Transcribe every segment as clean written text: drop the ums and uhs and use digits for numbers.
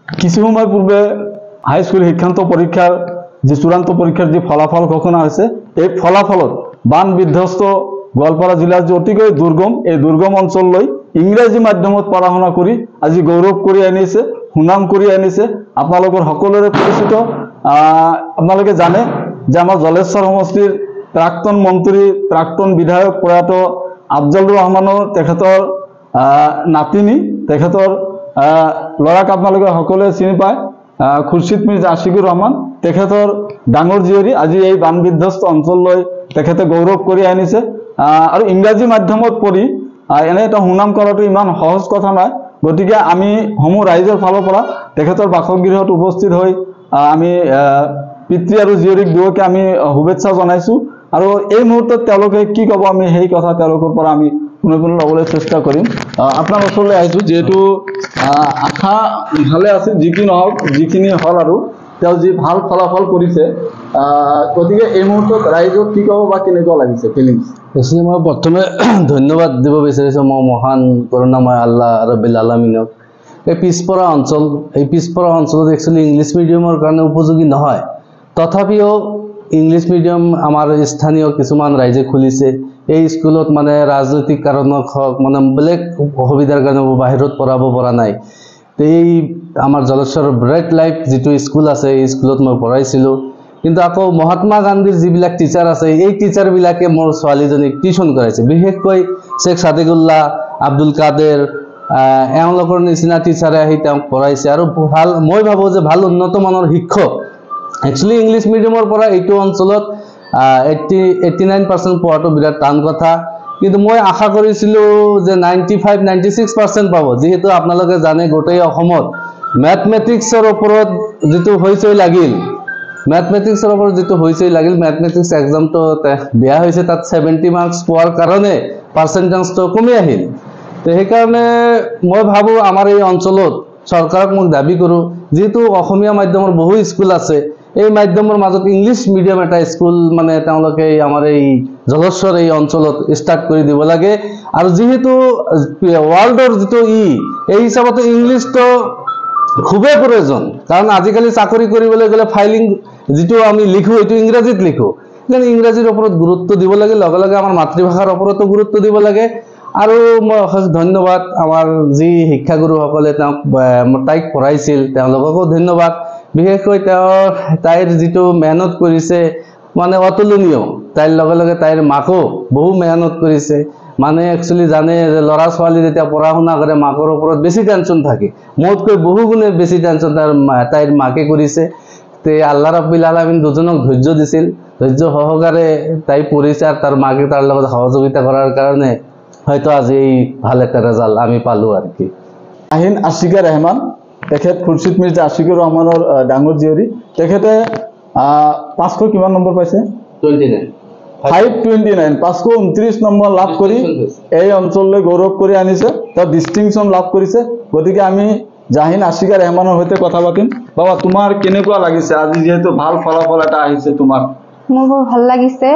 কিছু সময় পূৰ্বে হাই স্কুল শিক্ষান্ত পৰীক্ষাৰ যে চূড়ান্ত পৰীক্ষাৰ যে ফলাফল ঘোষণা হয়েছে, এই ফলাফলত বান বিধ্বস্ত গোৱালপাৰা জিলাৰ যে অতিকৈ দুৰ্গম এই দুৰ্গম অঞ্চললৈ ইংৰাজী মাধ্যমত পঢ়া শুনা কৰি আজি গৌৰৱ কৰি আনিছে, সুনাম কৰি আনিছে। আপোনালোকৰ সকলোৰে পৰিচিত, আপোনালোকে জানে যে আমাৰ জলেশ্বৰ সমষ্টিৰ প্ৰাক্তন মন্ত্ৰী, প্ৰাক্তন বিধায়ক প্ৰয়াত আফজলুৰ ৰহমানৰ তেখেতৰ নাতিনী, তেখেতৰ ল'ৰাক আপোনালোকে সকলোৱে চিনি পায়, খুৰশ্বিদ মিৰ্জা আশিকুৰ ৰহমান। তেখেতৰ ডাঙৰ জীয়ৰী আজি এই বান বিধ্বস্ত অঞ্চললৈ তেখেতে গৌৰৱ কৰি আনিছে। আৰু ইংৰাজী মাধ্যমত পঢ়ি এনে এটা সুনাম কৰাটো ইমান সহজ কথা নাই। গতিকে আমি সমূহ ৰাইজৰ ফালৰ পৰা তেখেতৰ বাসগৃহত উপস্থিত হৈ আমি পিতৃ আৰু জীয়ৰীক দুয়োকে আমি শুভেচ্ছা জনাইছোঁ। আৰু এই মুহূৰ্তত তেওঁলোকে কি ক'ব আমি সেই কথা তেওঁলোকৰ পৰা আমি শুনি ল'বলৈ চেষ্টা কৰিম। আপোনাৰ ওচৰলৈ আহিছোঁ, যিহেতু আশা ভালে আছিল, যি কি নহওক যিখিনি হ'ল আৰু তেওঁ যি ভাল ফলাফল কৰিছে, গতিকে এই মুহূৰ্তত ৰাইজক কি ক'ব বা কেনেকুৱা লাগিছে ফিলিংছ? একচুৱেলি মই প্ৰথমে ধন্যবাদ দিব বিচাৰিছোঁ মই মহান কৰুণাময় আল্লাহ ৰব্বিল আলামিনক। এই পিছপৰা অঞ্চল, এই পিছপৰা অঞ্চলত একচুৱেলি ইংলিছ মিডিয়ামৰ কাৰণে উপযোগী নহয়, তথাপিও ইংলিছ মিডিয়াম আমাৰ স্থানীয় কিছুমান ৰাইজে খুলিছে। এই স্কুলত মানে ৰাজনৈতিক কাৰণত হওক, মানে বেলেগ অসুবিধাৰ কাৰণে বাহিৰত পঢ়াব পৰা নাই। এই আমাৰ জলেশ্বৰ ব্ৰাইট লাইফ যিটো স্কুল আছে, এই স্কুলত মই পঢ়াইছিলোঁ। কিন্তু আকৌ মহাত্মা গান্ধীৰ যিবিলাক টিচাৰ আছে, এই টিচাৰবিলাকে মোৰ ছোৱালীজনীক টিউশ্যন কৰাইছে। বিশেষকৈ শ্বেখ ছাদিকুল্লাহ, আব্দুল কাদেৰ, এওঁলোকৰ নিচিনা টিচাৰে আহি তেওঁক পঢ়াইছে। আৰু ভাল, মই ভাবোঁ যে ভাল উন্নত মানৰ শিক্ষক। একচুৱেলি ইংলিছ মিডিয়ামৰ পৰা এইটো অঞ্চলত 89% পোৱাটো বিৰাট টান কথা, কিন্তু মই আশা কৰিছিলোঁ যে 95-96% পাব। যিহেতু আপোনালোকে জানে গোটেই অসমত মেথমেটিক্সৰ ওপৰত যিটো হৈচৈ লাগিল, মেথমেটিক্স এক্সামটো বেয়া হৈছে, তাত 70 মাৰ্কছ পোৱাৰ কাৰণে পাৰ্চেণ্টেজটো কমি আহিল। তো সেইকাৰণে মই ভাবোঁ আমাৰ এই অঞ্চলত চৰকাৰক মই দাবী কৰোঁ, যিহেতু অসমীয়া মাধ্যমৰ বহু স্কুল আছে, এই মাধ্যমৰ মাজত ইংলিছ মিডিয়াম এটা স্কুল মানে তেওঁলোকে আমাৰ এই জলেশ্বৰ এই অঞ্চলত ষ্টাৰ্ট কৰি দিব লাগে। আৰু যিহেতু ৱৰ্ল্ডৰ যিটো এই হিচাপতে ইংলিছটো খুবেই প্ৰয়োজন, কাৰণ আজিকালি চাকৰি কৰিবলৈ গ'লে ফাইলিং যিটো আমি লিখোঁ এইটো ইংৰাজীত লিখোঁ। সেইকাৰণে ইংৰাজীৰ ওপৰত গুৰুত্ব দিব লাগে, লগে লগে আমাৰ মাতৃভাষাৰ ওপৰতো গুৰুত্ব দিব লাগে। আৰু মই অশেষ ধন্যবাদ আমাৰ যি শিক্ষাগুৰুসকলে তাইক পঢ়াইছিল, তেওঁলোককো ধন্যবাদ। বিশেষকৈ তাইৰ যিটো মেহনত কৰিছে মানে অতুলনীয়। তাইৰ লগে লগে তাইৰ মাকো বহু মেহনত কৰিছে। মানে একচুৱেলি জানে যে ল'ৰা ছোৱালী যেতিয়া পঢ়া শুনা কৰে মাকৰ ওপৰত বেছি টেনশ্যন থাকে, মোতকৈ বহু গুণে বেছি টেনশ্যন তাইৰ মাকে কৰিছে। তে আল্লাহ ৰাব্বিল আলামিন দুজনক ধৈৰ্য দিছিল, ধৈৰ্য সহকাৰে তাই পঢ়িছে, আৰু তাৰ মাকে তাৰ লগত সহযোগিতা কৰাৰ কাৰণে হয়তো আজি এই ভাল এটা ৰেজাল্ট আমি পালোঁ আৰু কি। আহিন আশিকা ৰেহমান, তেখেত খুৰশ্বিদ মিৰ্জা আশিকুৰ ৰহমানৰ ডাঙৰ জীয়ৰী। তেখেতে 500 কিমান নম্বৰ পাইছে? 529, 529 নম্বৰ লাভ কৰি এই অঞ্চললৈ গৌৰৱ কৰি আনিছে, তেওঁ ডিষ্টিংশ্যন লাভ কৰিছে। গতিকে আমি জাহিন আশিকা ৰেহমানৰ সৈতে কথা পাতিম। বাবা, তোমাৰ কেনেকুৱা লাগিছে আজি যিহেতু ভাল ফলাফল এটা আহিছে তোমাৰ? মোৰ বৰ ভাল লাগিছে।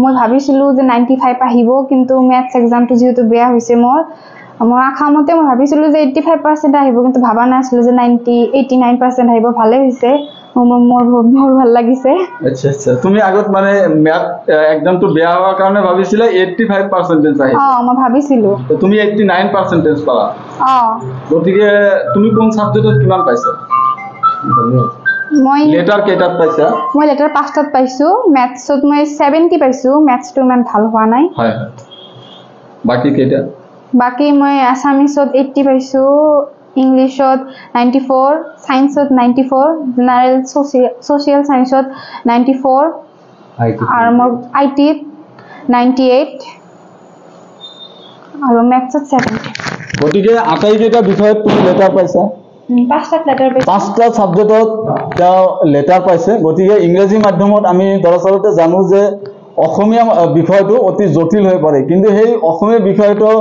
মই ভাবিছিলোঁ যে 95 আহিব, কিন্তু মেথছ এক্সামটো যিহেতু বেয়া হৈছে মোৰ আশা মতে মই ভাবিছিলোঁ যে 85% আহিব, কিন্তু ভাবা নাছিলোঁ যে 89% আহিব। ভালে হৈছে, মোৰ ভাল লাগিছে। আচ্ছা আচ্ছা, তুমি আগত মানে মেথ এক্সামটো বেয়া হোৱাৰ কাৰণে ভাবিছিলা 85% আহিব? মই ভাবিছিলোঁ। তুমি 89% পালা? গতিকে তুমি কোন সাবজেক্টত কিমান পাইছা? মই লেটাৰ কেইটাত পাইছা? মই লেটাৰ 5টাত পাইছোঁ। মেথছত মই 70 পাইছোঁ, মেথছটো ইমান ভাল হোৱা নাই। হয় হয়, বাকী কেইটা? বাকী মই আছামিছত 80 পাইছোঁ, ইংলিছত 94, ছায়েন্সত 94, জেনেৰেল ছ'চিয়েল ছায়েন্সত 94, আৰু মোৰ IT-ত 98, আৰু মেথছত 70। গতিকে আটাইকেইটা বিষয়ত তুমি লেটাৰ পাইছা? 5টাত লেটাৰ পাইছোঁ। 5টা ছাবজেক্টত তেওঁ লেটাৰ পাইছে। গতিকে ইংৰাজী মাধ্যমত আমি দৰাচলতে জানো যে অসমীয়া বিষয়টো অতি জটিল হৈ পৰে, কিন্তু সেই অসমীয়া বিষয়টো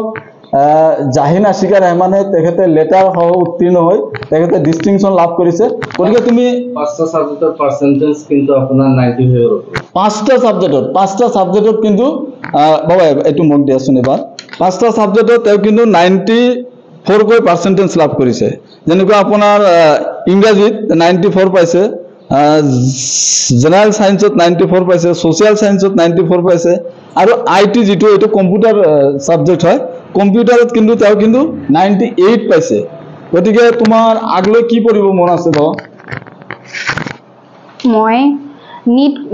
জাহিন আশিকা ৰেহমানে তেখেতে লেটাৰ সহ উত্তীৰ্ণ হৈ তেখেতে ডিষ্টিংশ্যন লাভ কৰিছে। গতিকে তুমি 5টা সাবজেক্টৰ পাৰ্চেন্টেজ কিন্তু আপোনাৰ 90 হৈ গ'ল। 5টা সাবজেক্টত কিন্তু বাবা এইটো মোক দিয়াচোন এবাৰ। 5টা সাবজেক্টত তেওঁ কিন্তু 4কৈ পাৰ্চেণ্টেজ লাভ কৰিছে যেনেকৈ আপোনাৰ ইংৰাজীত 94 পাইছে জেনাৰেল সায়েন্সত 94 পাইছে সোশ্যাল সায়েন্সত 94 পাইছে আৰু আইটি যেটো এটো কম্পিউটাৰ সাবজেক্ট হয় কম্পিউটাৰত কিন্তু তেওঁ কিন্তু 98 পাইছে গতিকে তোমাৰ আগলৈ কি পঢ়িব মন আছে তো মই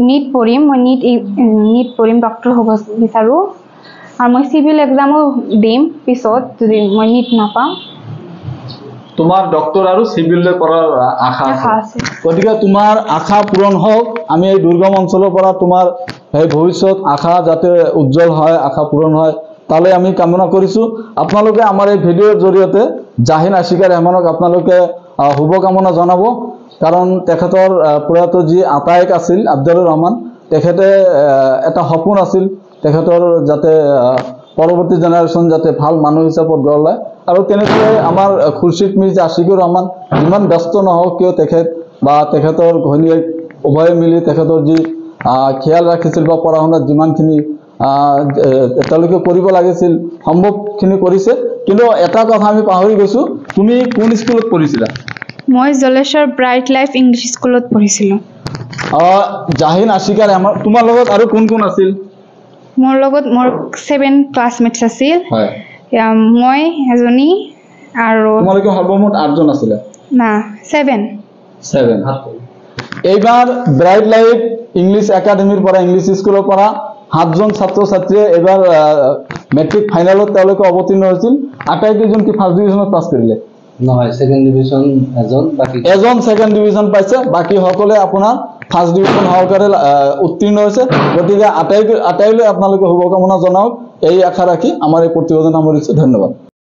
নীট পঢ়িম মই নীট পঢ়িম ডক্টৰ হ'ব বিচাৰো আৰু মই সিভিল এক্সামো দিম পিছত যদি মই নীট নাপাম তোমাৰ ডক্টৰ আৰু সিভিল কৰাৰ আশা আশা আছে আছে। গতিকে তোমাৰ আশা পূৰণ হওক আমি এই দুৰ্গম অঞ্চলৰ পৰা তোমাৰ এই ভৱিষ্যত আশা যাতে উজ্জ্বল হয় আশা পূৰণ হয় তালৈ আমি কামনা কৰিছো আপোনালোকে আমাৰ এই ভিডিঅ'ৰ জৰিয়তে জাহিন আশিকা ৰহমানক আপোনালোকে শুভকামনা জনাব কাৰণ তেখেতৰ প্ৰয়াত যি আতায়েক আছিল আব্দুলৰ ৰহমান তেখেতে এটা সপোন আছিল তেখেতৰ যাতে পৰৱৰ্তী জেনাৰেশ্যন যাতে ভাল মানুহ হিচাপত গঢ় লয় আৰু তেনেকৈ আমাৰ খুৰশিদ মিৰ্জা আশিকুৰ ৰহমান যিমান ব্যস্ত নহওক কিয় তেখেত বা তেখেতৰ ঘৈণীয়েক উভয়ে মিলি তেখেতৰ যি খেয়াল ৰাখিছিল বা পঢ়া শুনাত যিমানখিনি তেওঁলোকে কৰিব লাগিছিল সম্ভৱখিনি কৰিছে কিন্তু এটা কথা আমি পাহৰি গৈছো তুমি কোন স্কুলত পঢ়িছিলা মই জলেশ্বৰ ব্ৰাইট লাইফ ইংলিছ স্কুলত পঢ়িছিলোঁ জাহিন আশিকা ৰহমান তোমাৰ লগত আৰু কোন কোন আছিল মোৰ লগত মোৰ 7 ক্লাছমেটছ আছিল হয় মই এজনী আৰু তোমালোকে সৰ্বমুঠ 8 জন আছিলে না 7 এইবাৰ ব্ৰাইট লাইফ ইংলিছ একাডেমীৰ পৰা ইংলিছ স্কুলৰ পৰা 7 জন ছাত্ৰ ছাত্ৰীয়ে এইবাৰ মেট্ৰিক ফাইনেলত তেওঁলোকে অৱতীৰ্ণ হৈছিল আটাইকেইজন কি ফাৰ্ষ্ট ডিভিজনত পাছ কৰিলে নহয় সেকেন্ড ডিভিজন এজন সেকেন্ড ডিভিজন পাইছে বাকি সকলে আপোনাৰ ফাৰ্ষ্ট ডিভিজন সহকাৰে উত্তীৰ্ণ হৈছে গতিকে আটাইলৈ আপোনালোকে শুভকামনা জনাওক এই আশা ৰাখি আমাৰ এই প্ৰতিবেদন সামৰিছো ধন্যবাদ